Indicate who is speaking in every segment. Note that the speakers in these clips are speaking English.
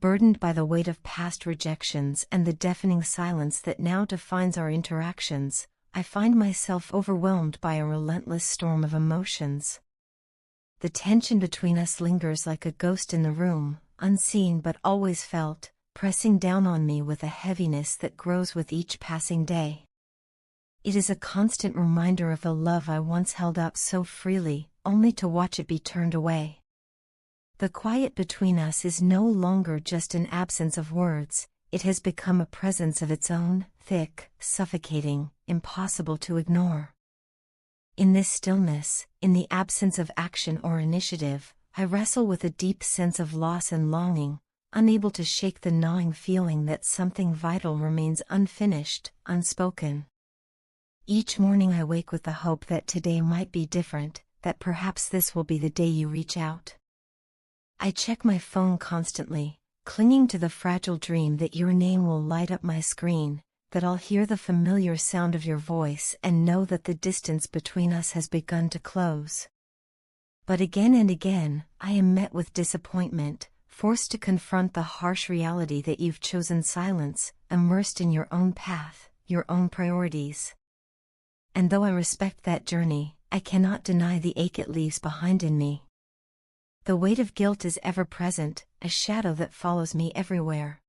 Speaker 1: burdened by the weight of past rejections and the deafening silence that now defines our interactions, I find myself overwhelmed by a relentless storm of emotions. The tension between us lingers like a ghost in the room, unseen but always felt, pressing down on me with a heaviness that grows with each passing day. It is a constant reminder of the love I once held up so freely, only to watch it be turned away. The quiet between us is no longer just an absence of words, it has become a presence of its own, thick, suffocating, impossible to ignore. In this stillness, in the absence of action or initiative, I wrestle with a deep sense of loss and longing, unable to shake the gnawing feeling that something vital remains unfinished, unspoken. Each morning I wake with the hope that today might be different, that perhaps this will be the day you reach out. I check my phone constantly, clinging to the fragile dream that your name will light up my screen, that I'll hear the familiar sound of your voice and know that the distance between us has begun to close. But again and again, I am met with disappointment, forced to confront the harsh reality that you've chosen silence, immersed in your own path, your own priorities. And though I respect that journey, I cannot deny the ache it leaves behind in me. The weight of guilt is ever present, a shadow that follows me everywhere.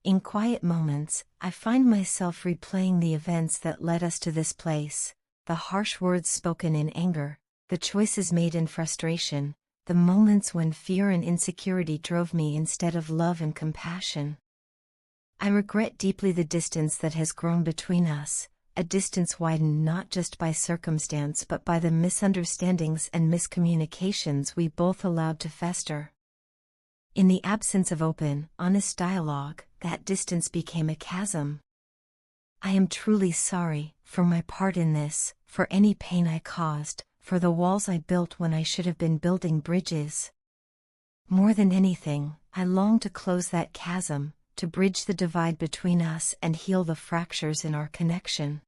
Speaker 1: In quiet moments, I find myself replaying the events that led us to this place, the harsh words spoken in anger, the choices made in frustration, the moments when fear and insecurity drove me instead of love and compassion. I regret deeply the distance that has grown between us, a distance widened not just by circumstance but by the misunderstandings and miscommunications we both allowed to fester. In the absence of open, honest dialogue, that distance became a chasm. I am truly sorry, for my part in this, for any pain I caused, for the walls I built when I should have been building bridges. More than anything, I long to close that chasm, to bridge the divide between us and heal the fractures in our connection.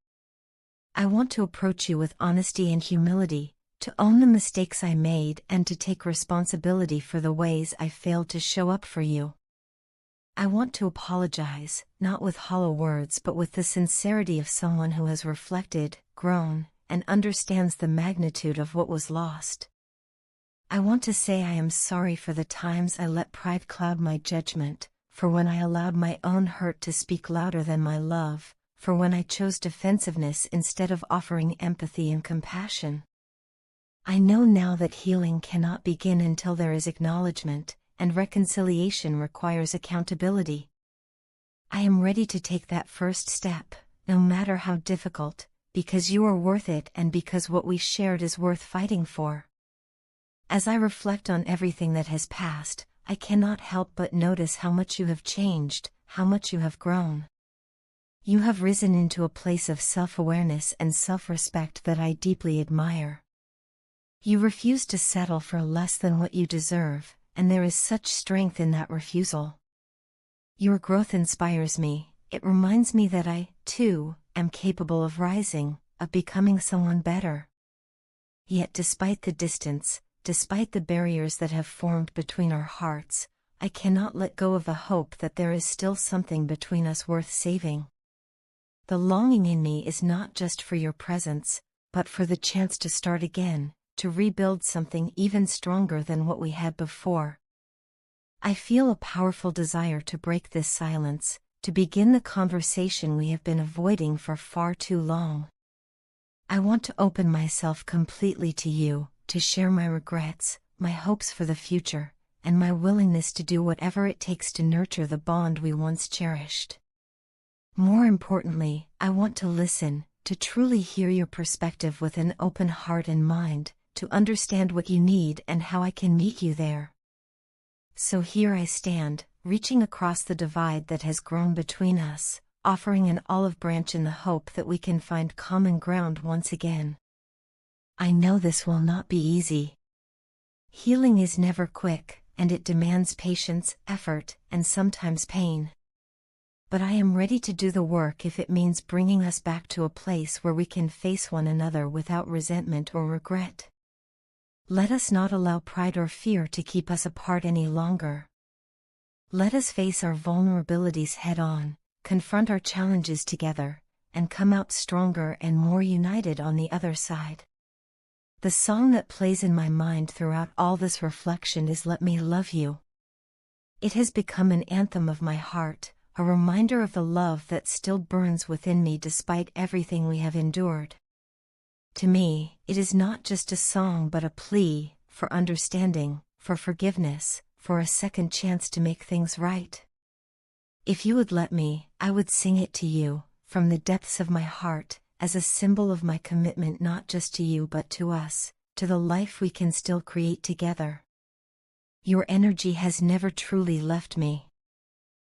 Speaker 1: I want to approach you with honesty and humility, to own the mistakes I made and to take responsibility for the ways I failed to show up for you. I want to apologize, not with hollow words but with the sincerity of someone who has reflected, grown, and understands the magnitude of what was lost. I want to say I am sorry for the times I let pride cloud my judgment, for when I allowed my own hurt to speak louder than my love, for when I chose defensiveness instead of offering empathy and compassion. I know now that healing cannot begin until there is acknowledgement, and reconciliation requires accountability. I am ready to take that first step, no matter how difficult, because you are worth it and because what we shared is worth fighting for. As I reflect on everything that has passed, I cannot help but notice how much you have changed, how much you have grown. You have risen into a place of self-awareness and self-respect that I deeply admire. You refuse to settle for less than what you deserve, and there is such strength in that refusal. Your growth inspires me, it reminds me that I, too, am capable of rising, of becoming someone better. Yet despite the distance, despite the barriers that have formed between our hearts, I cannot let go of the hope that there is still something between us worth saving. The longing in me is not just for your presence, but for the chance to start again, to rebuild something even stronger than what we had before. I feel a powerful desire to break this silence, to begin the conversation we have been avoiding for far too long. I want to open myself completely to you, to share my regrets, my hopes for the future, and my willingness to do whatever it takes to nurture the bond we once cherished. More importantly, I want to listen, to truly hear your perspective with an open heart and mind, to understand what you need and how I can meet you there. So here I stand, reaching across the divide that has grown between us, offering an olive branch in the hope that we can find common ground once again. I know this will not be easy. Healing is never quick, and it demands patience, effort, and sometimes pain. But I am ready to do the work if it means bringing us back to a place where we can face one another without resentment or regret. Let us not allow pride or fear to keep us apart any longer. Let us face our vulnerabilities head-on, confront our challenges together, and come out stronger and more united on the other side. The song that plays in my mind throughout all this reflection is "Let Me Love You." It has become an anthem of my heart, a reminder of the love that still burns within me despite everything we have endured. To me, it is not just a song but a plea for understanding, for forgiveness, for a second chance to make things right. If you would let me, I would sing it to you, from the depths of my heart, as a symbol of my commitment not just to you but to us, to the life we can still create together. Your energy has never truly left me.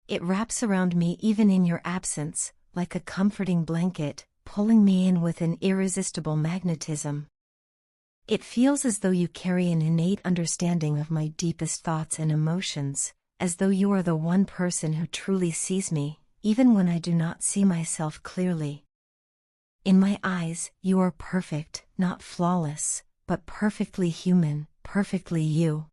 Speaker 1: It wraps around me even in your absence, like a comforting blanket, pulling me in with an irresistible magnetism. It feels as though you carry an innate understanding of my deepest thoughts and emotions, as though you are the one person who truly sees me, even when I do not see myself clearly. In my eyes, you are perfect, not flawless, but perfectly human, perfectly you.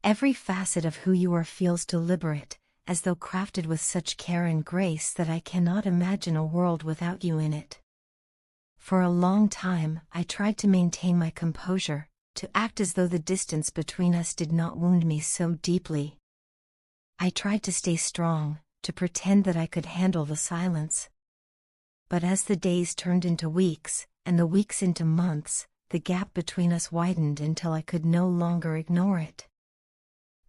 Speaker 1: Every facet of who you are feels deliberate, as though crafted with such care and grace that I cannot imagine a world without you in it. For a long time, I tried to maintain my composure, to act as though the distance between us did not wound me so deeply. I tried to stay strong, to pretend that I could handle the silence. But as the days turned into weeks, and the weeks into months, the gap between us widened until I could no longer ignore it.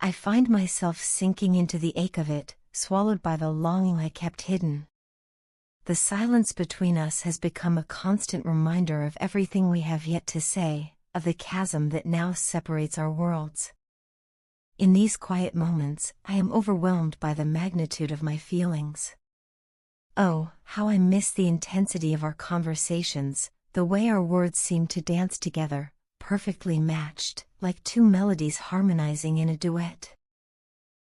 Speaker 1: I find myself sinking into the ache of it, swallowed by the longing I kept hidden. The silence between us has become a constant reminder of everything we have yet to say, of the chasm that now separates our worlds. In these quiet moments, I am overwhelmed by the magnitude of my feelings. Oh, how I miss the intensity of our conversations, the way our words seem to dance together, perfectly matched, like two melodies harmonizing in a duet.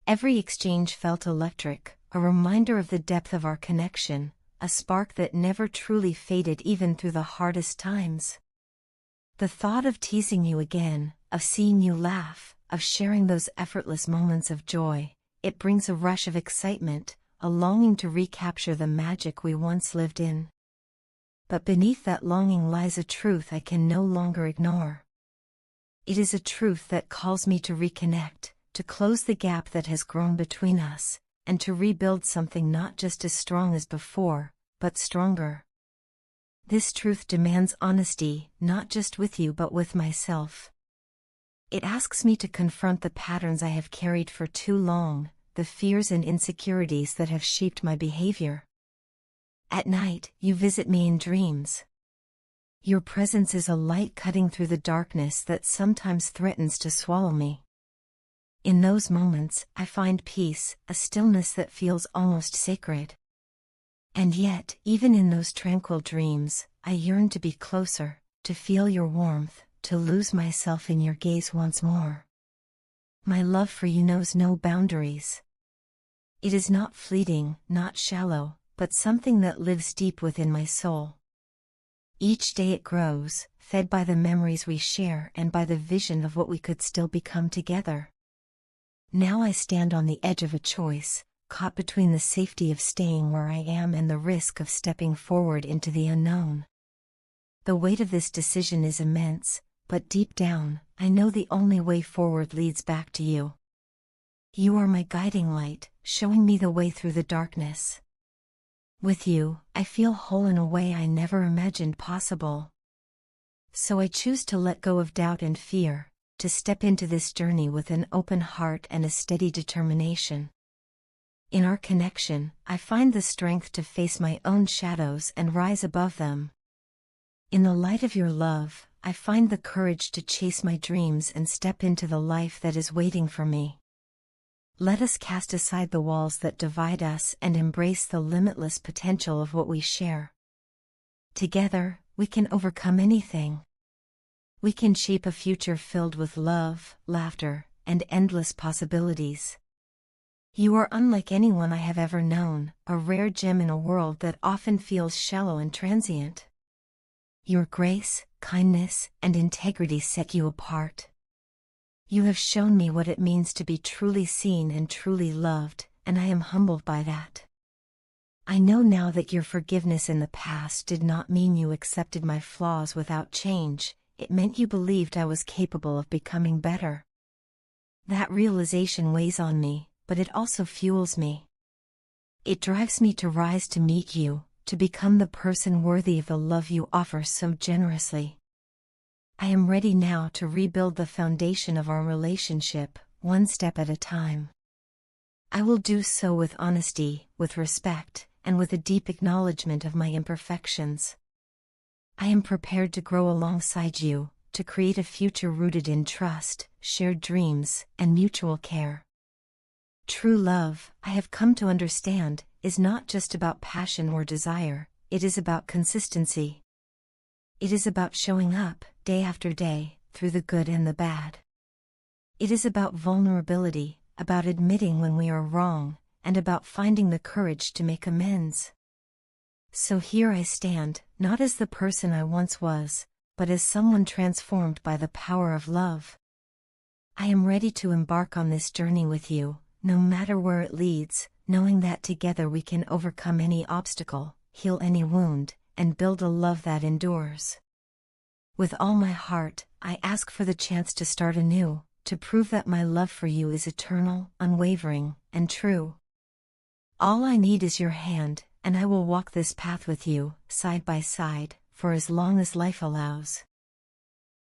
Speaker 1: Every exchange felt electric, a reminder of the depth of our connection, a spark that never truly faded even through the hardest times. The thought of teasing you again, of seeing you laugh, of sharing those effortless moments of joy, it brings a rush of excitement, a longing to recapture the magic we once lived in. But beneath that longing lies a truth I can no longer ignore. It is a truth that calls me to reconnect, to close the gap that has grown between us, and to rebuild something not just as strong as before, but stronger. This truth demands honesty, not just with you but with myself. It asks me to confront the patterns I have carried for too long, the fears and insecurities that have shaped my behavior. At night, you visit me in dreams. Your presence is a light cutting through the darkness that sometimes threatens to swallow me. In those moments, I find peace, a stillness that feels almost sacred. And yet, even in those tranquil dreams, I yearn to be closer, to feel your warmth, to lose myself in your gaze once more. My love for you knows no boundaries. It is not fleeting, not shallow, but something that lives deep within my soul. Each day it grows, fed by the memories we share and by the vision of what we could still become together. Now I stand on the edge of a choice, caught between the safety of staying where I am and the risk of stepping forward into the unknown. The weight of this decision is immense, but deep down, I know the only way forward leads back to you. You are my guiding light, showing me the way through the darkness. With you, I feel whole in a way I never imagined possible. So I choose to let go of doubt and fear, to step into this journey with an open heart and a steady determination. In our connection, I find the strength to face my own shadows and rise above them. In the light of your love, I find the courage to chase my dreams and step into the life that is waiting for me. Let us cast aside the walls that divide us and embrace the limitless potential of what we share. Together, we can overcome anything. We can shape a future filled with love, laughter, and endless possibilities. You are unlike anyone I have ever known, a rare gem in a world that often feels shallow and transient. Your grace, kindness, and integrity set you apart. You have shown me what it means to be truly seen and truly loved, and I am humbled by that. I know now that your forgiveness in the past did not mean you accepted my flaws without change, it meant you believed I was capable of becoming better. That realization weighs on me, but it also fuels me. It drives me to rise to meet you, to become the person worthy of the love you offer so generously. I am ready now to rebuild the foundation of our relationship, one step at a time. I will do so with honesty, with respect, and with a deep acknowledgement of my imperfections. I am prepared to grow alongside you, to create a future rooted in trust, shared dreams, and mutual care. True love, I have come to understand, is not just about passion or desire, it is about consistency. It is about showing up, day after day, through the good and the bad. It is about vulnerability, about admitting when we are wrong, and about finding the courage to make amends. So here I stand, not as the person I once was, but as someone transformed by the power of love. I am ready to embark on this journey with you, no matter where it leads, knowing that together we can overcome any obstacle, heal any wound, and build a love that endures. With all my heart, I ask for the chance to start anew, to prove that my love for you is eternal, unwavering, and true. All I need is your hand, and I will walk this path with you, side by side, for as long as life allows.